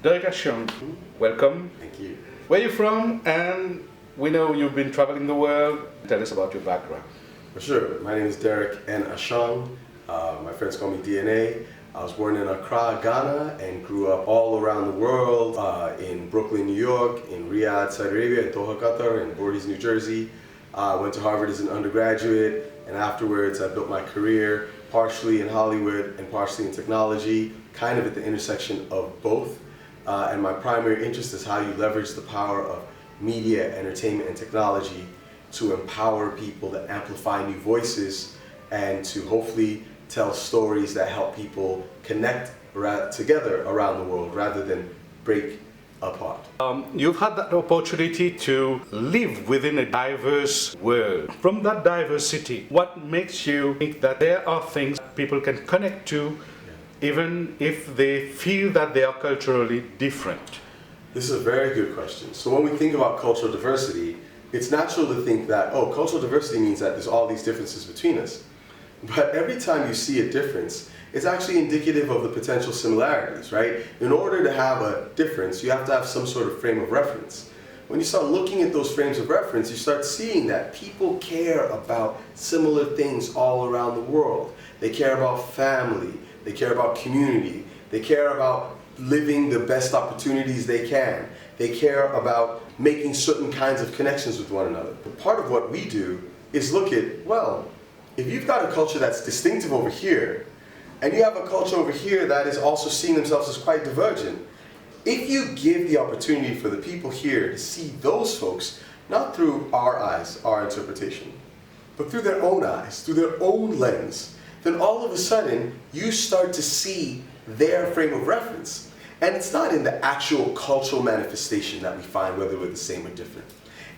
Derrick Ashong, welcome. Thank you. Where are you from? And we know you've been traveling the world. Tell us about your background. For sure. My name is Derrick Ashong. My friends call me DNA. I was born in Accra, Ghana, and grew up all around the world, in Brooklyn, New York, in Riyadh, Saudi Arabia, in Doha, Qatar, in Voorhees, New Jersey. I went to Harvard as an undergraduate, and afterwards I built my career partially in Hollywood and partially in technology, kind of at the intersection of both. And my primary interest is how you leverage the power of media, entertainment, and technology to empower people, to amplify new voices, and to hopefully tell stories that help people connect together around the world rather than break apart. You've had that opportunity to live within a diverse world. From that diversity, what makes you think that there are things people can connect to even if they feel that they are culturally different? This is a very good question. So when we think about cultural diversity, it's natural to think that, oh, cultural diversity means that there's all these differences between us. But every time you see a difference, it's actually indicative of the potential similarities, right? In order to have a difference, you have to have some sort of frame of reference. When you start looking at those frames of reference, you start seeing that people care about similar things all around the world. They care about family, they care about community, they care about living the best opportunities they can. They care about making certain kinds of connections with one another. But part of what we do is look at, well, if you've got a culture that's distinctive over here, and you have a culture over here that is also seeing themselves as quite divergent, if you give the opportunity for the people here to see those folks, not through our eyes, our interpretation, but through their own eyes, through their own lens, then all of a sudden you start to see their frame of reference. And it's not in the actual cultural manifestation that we find whether we're the same or different.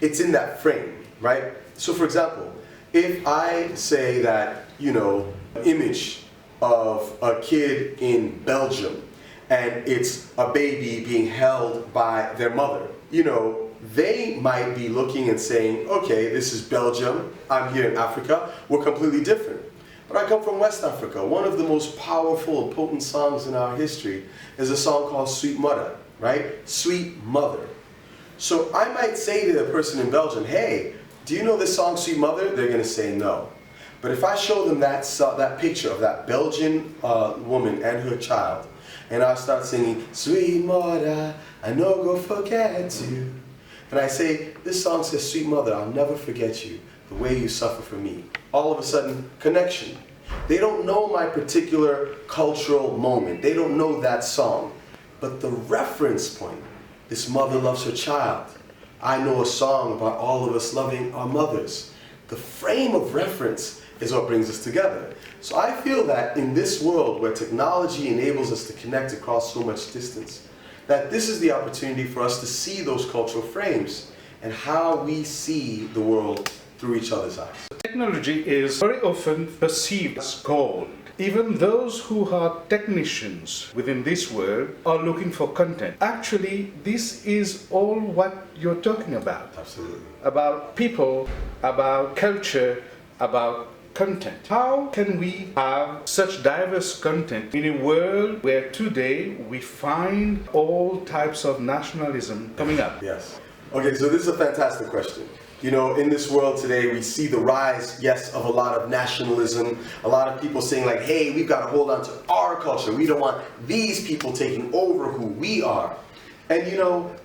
It's in that frame, right? So for example, if I say that, an image of a kid in Belgium and it's a baby being held by their mother, they might be looking and saying, okay, this is Belgium, I'm here in Africa, we're completely different. But I come from West Africa. One of the most powerful and potent songs in our history is a song called Sweet Mother, right? Sweet Mother. So I might say to the person in Belgium, hey, do you know this song, Sweet Mother? They're going to say no. But if I show them that picture of that Belgian woman and her child, and I start singing, Sweet Mother, I no go forget you. And I say, this song says, Sweet Mother, I'll never forget you, the way you suffer for me. All of a sudden, connection. They don't know my particular cultural moment. They don't know that song. But the reference point, this mother loves her child. I know a song about all of us loving our mothers. The frame of reference is what brings us together. So I feel that in this world where technology enables us to connect across so much distance, that this is the opportunity for us to see those cultural frames and how we see the world through each other's eyes. Technology is very often perceived as gold. Even those who are technicians within this world are looking for content. Actually, this is all what you're talking about. Absolutely. About people, about culture, about content. How can we have such diverse content in a world where today we find all types of nationalism coming up? Yes. Okay, so this is a fantastic question. In this world today, we see the rise, yes, of a lot of nationalism, a lot of people saying like, hey, we've got to hold on to our culture. We don't want these people taking over who we are. And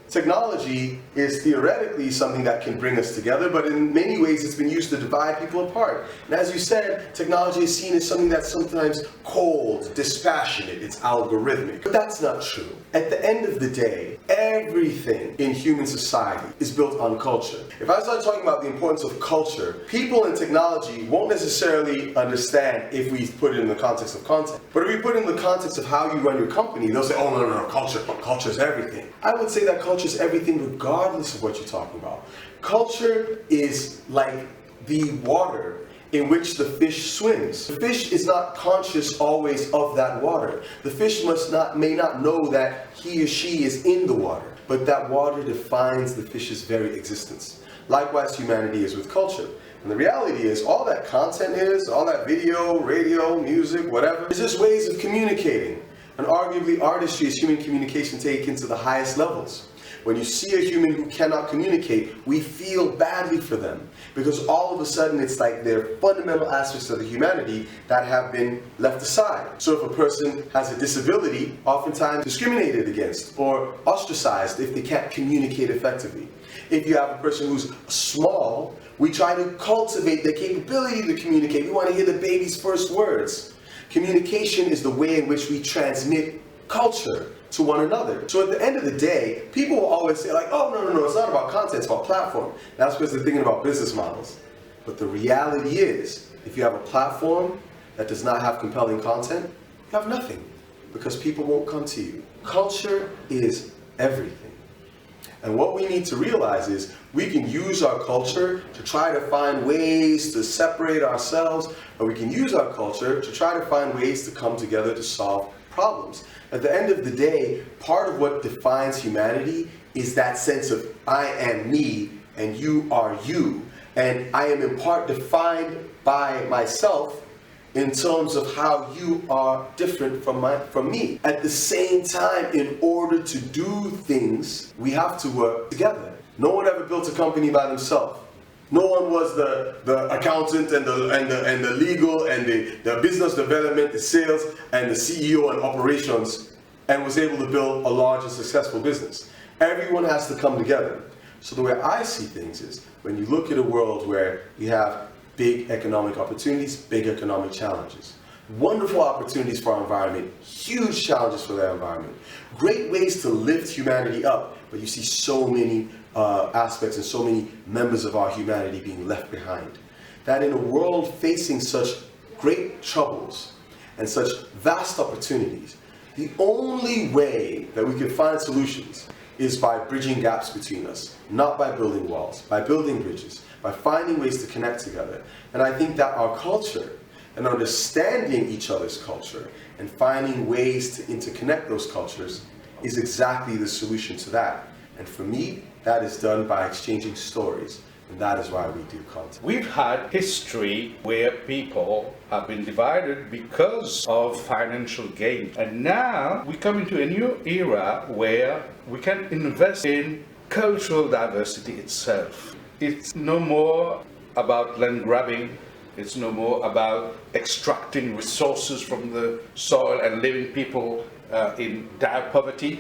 technology is theoretically something that can bring us together, but in many ways it's been used to divide people apart. And as you said, technology is seen as something that's sometimes cold, dispassionate, it's algorithmic. But that's not true. At the end of the day, everything in human society is built on culture. If I start talking about the importance of culture, people and technology won't necessarily understand if we put it in the context of content. But if we put it in the context of how you run your company, they'll say, oh, no, culture is everything. I would say that culture is everything regardless of what you're talking about. Culture is like the water in which the fish swims. The fish is not conscious always of that water. The fish may not know that he or she is in the water, but that water defines the fish's very existence. Likewise, humanity is with culture. And the reality is, all that content is, all that video, radio, music, whatever, is just ways of communicating. And arguably, artistry is human communication taken to the highest levels. When you see a human who cannot communicate, we feel badly for them, because all of a sudden it's like there are fundamental aspects of the humanity that have been left aside. So if a person has a disability, oftentimes discriminated against or ostracized if they can't communicate effectively. If you have a person who's small, we try to cultivate their capability to communicate. We want to hear the baby's first words. Communication is the way in which we transmit culture to one another. So at the end of the day, people will always say like, oh, no, it's not about content, it's about platform. That's because they're thinking about business models. But the reality is, if you have a platform that does not have compelling content, you have nothing, because people won't come to you. Culture is everything. And what we need to realize is we can use our culture to try to find ways to separate ourselves, or we can use our culture to try to find ways to come together to solve problems. At the end of the day, part of what defines humanity is that sense of I am me and you are you. And I am in part defined by myself in terms of how you are different from me. At the same time, in order to do things, we have to work together. No one ever built a company by themselves. No one was the accountant and the legal and the business development, the sales, and the CEO and operations, and was able to build a large and successful business. Everyone has to come together. So the way I see things is, when you look at a world where you have big economic opportunities, big economic challenges, wonderful opportunities for our environment, huge challenges for their environment, great ways to lift humanity up, but you see so many aspects and so many members of our humanity being left behind. That in a world facing such great troubles and such vast opportunities, the only way that we can find solutions is by bridging gaps between us, not by building walls, by building bridges, by finding ways to connect together. And I think that our culture and understanding each other's culture and finding ways to interconnect those cultures is exactly the solution to that. And for me, that is done by exchanging stories, and that is why we do content. We've had history where people have been divided because of financial gain. And now we come into a new era where we can invest in cultural diversity itself. It's no more about land grabbing. It's no more about extracting resources from the soil and leaving people in dire poverty.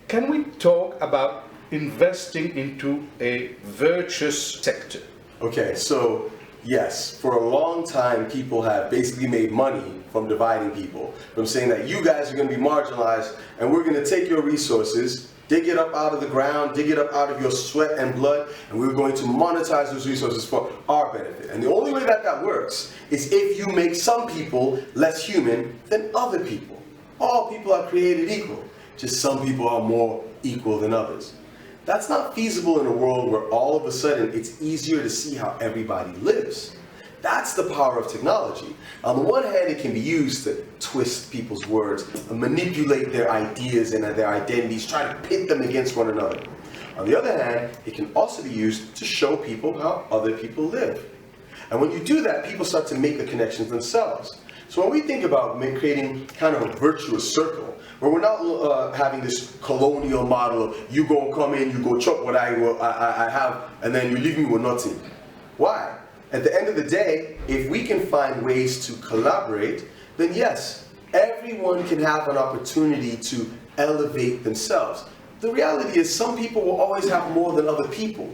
Can we talk about investing into a virtuous sector? Okay, so yes, for a long time people have basically made money from dividing people, from saying that you guys are going to be marginalized and we're going to take your resources, dig it up out of the ground, dig it up out of your sweat and blood, and we're going to monetize those resources for our benefit. And the only way that that works is if you make some people less human than other people. All people are created equal, just some people are more equal than others. That's not feasible in a world where all of a sudden it's easier to see how everybody lives. That's the power of technology. On the one hand, it can be used to twist people's words, and manipulate their ideas and their identities, try to pit them against one another. On the other hand, it can also be used to show people how other people live. And when you do that, people start to make the connections themselves. So when we think about creating kind of a virtuous circle, where we're not having this colonial model of you go come in, you go chop what I have, and then you leave me with nothing. Why? At the end of the day, if we can find ways to collaborate, then yes, everyone can have an opportunity to elevate themselves. The reality is some people will always have more than other people.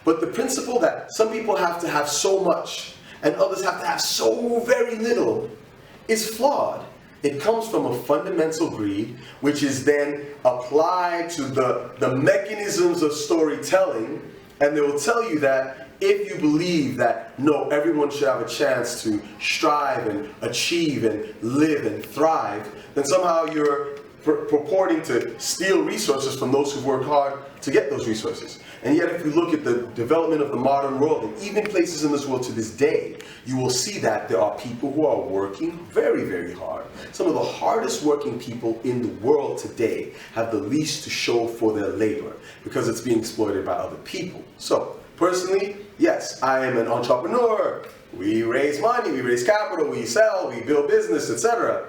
But the principle that some people have to have so much and others have to have so very little is flawed. It comes from a fundamental greed, which is then applied to the mechanisms of storytelling, and they will tell you that if you believe that, no, everyone should have a chance to strive and achieve and live and thrive, then somehow you're purporting to steal resources from those who've worked hard to get those resources. And yet if you look at the development of the modern world, and even places in this world to this day, you will see that there are people who are working very, very hard. Some of the hardest working people in the world today have the least to show for their labor because it's being exploited by other people. So, personally, yes, I am an entrepreneur. We raise money, we raise capital, we sell, we build business, etc.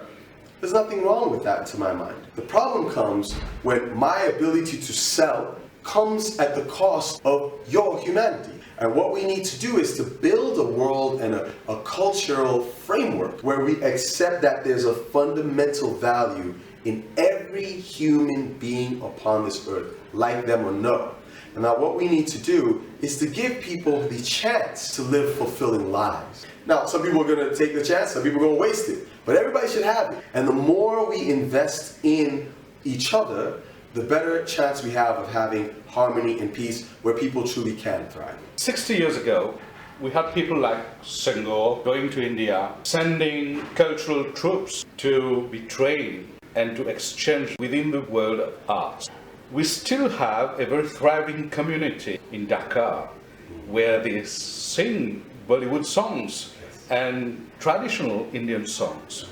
There's nothing wrong with that to my mind. The problem comes when my ability to sell comes at the cost of your humanity. And what we need to do is to build a world and a cultural framework where we accept that there's a fundamental value in every human being upon this earth, like them or no. And now what we need to do is to give people the chance to live fulfilling lives. Now, some people are going to take the chance, some people are going to waste it, but everybody should have it. And the more we invest in each other, the better chance we have of having harmony and peace where people truly can thrive. 60 years ago, we had people like Senghor going to India, sending cultural troops to be trained and to exchange within the world of art. We still have a very thriving community in Dakar where they sing Bollywood songs and traditional Indian songs.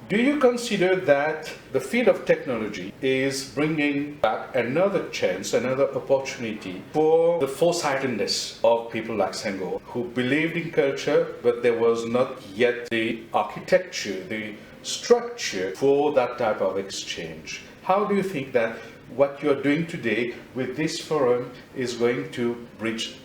Do you consider that the field of technology is bringing back another chance, another opportunity for the foresightedness of people like Senghor, who believed in culture, but there was not yet the architecture, the structure for that type of exchange? How do you think that what you're doing today with this forum is going to bridge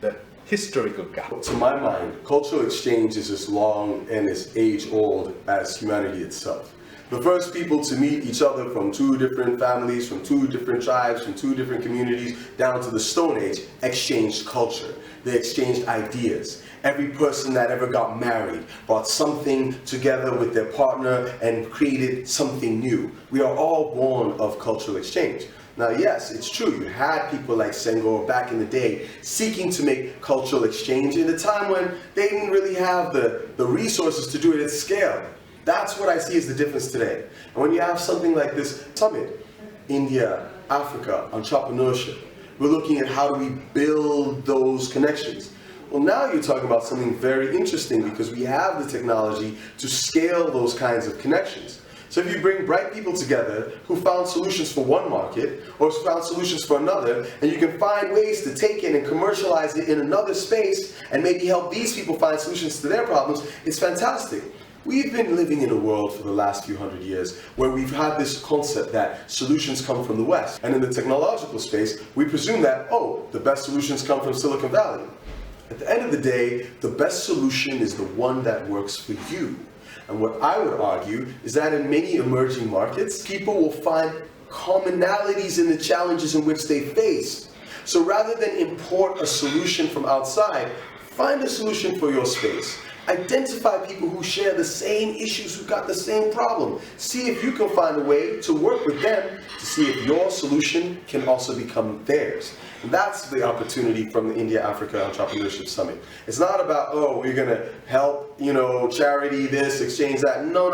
the historical gap? To my mind, cultural exchange is as long and as age-old as humanity itself. The first people to meet each other from two different families, from two different tribes, from two different communities, down to the Stone Age, exchanged culture. They exchanged ideas. Every person that ever got married brought something together with their partner and created something new. We are all born of cultural exchange. Now, yes, it's true, you had people like Senghor back in the day seeking to make cultural exchange in a time when they didn't really have the resources to do it at scale. That's what I see as the difference today. And when you have something like this summit, India, Africa, entrepreneurship, we're looking at how do we build those connections. Well, now you're talking about something very interesting because we have the technology to scale those kinds of connections. So if you bring bright people together who found solutions for one market or found solutions for another, and you can find ways to take it and commercialize it in another space and maybe help these people find solutions to their problems, it's fantastic. We've been living in a world for the last few hundred years where we've had this concept that solutions come from the West. And in the technological space, we presume that, oh, the best solutions come from Silicon Valley. At the end of the day, the best solution is the one that works for you. And what I would argue is that in many emerging markets, people will find commonalities in the challenges in which they face. So rather than import a solution from outside, find a solution for your space. Identify people who share the same issues, who got the same problem. See if you can find a way to work with them to see if your solution can also become theirs. And that's the opportunity from the India-Africa Entrepreneurship Summit. It's not about, oh, we're going to help, charity this, exchange that. No.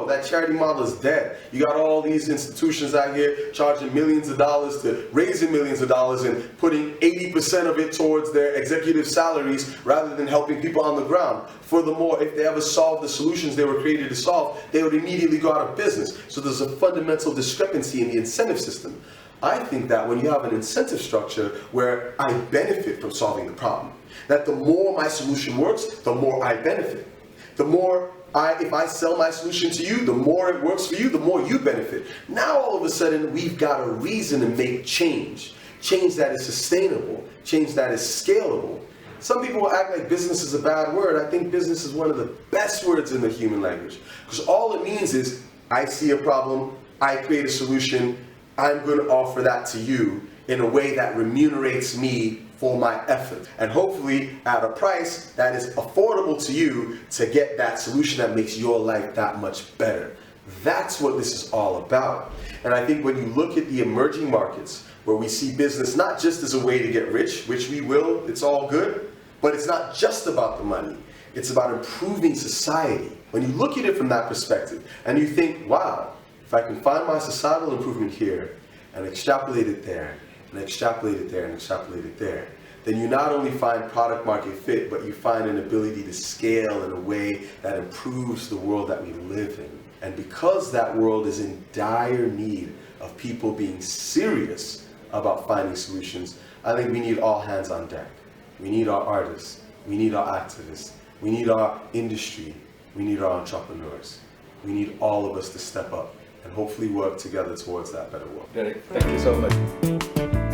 That charity model is dead. You got all these institutions out here charging millions of dollars to raising millions of dollars and putting 80% of it towards their executive salaries rather than helping people on the ground. Furthermore, if they ever solved the solutions they were created to solve, they would immediately go out of business. So there's a fundamental discrepancy in the incentive system. I think that when you have an incentive structure where I benefit from solving the problem, that the more my solution works, the more I benefit. The more if I sell my solution to you, the more it works for you, the more you benefit. Now all of a sudden, we've got a reason to make change. Change that is sustainable, change that is scalable. Some people will act like business is a bad word. I think business is one of the best words in the human language. Because all it means is, I see a problem, I create a solution, I'm going to offer that to you in a way that remunerates me for my effort. And hopefully at a price that is affordable to you to get that solution that makes your life that much better. That's what this is all about. And I think when you look at the emerging markets, where we see business not just as a way to get rich, which we will, it's all good, but it's not just about the money. It's about improving society. When you look at it from that perspective, and you think, wow, if I can find my societal improvement here, and extrapolate it there, and extrapolate it there, and extrapolate it there, then you not only find product market fit, but you find an ability to scale in a way that improves the world that we live in. And because that world is in dire need of people being serious about finding solutions, I think we need all hands on deck. We need our artists, we need our activists, we need our industry, we need our entrepreneurs. We need all of us to step up and hopefully work together towards that better world. Derrick, thank you so much.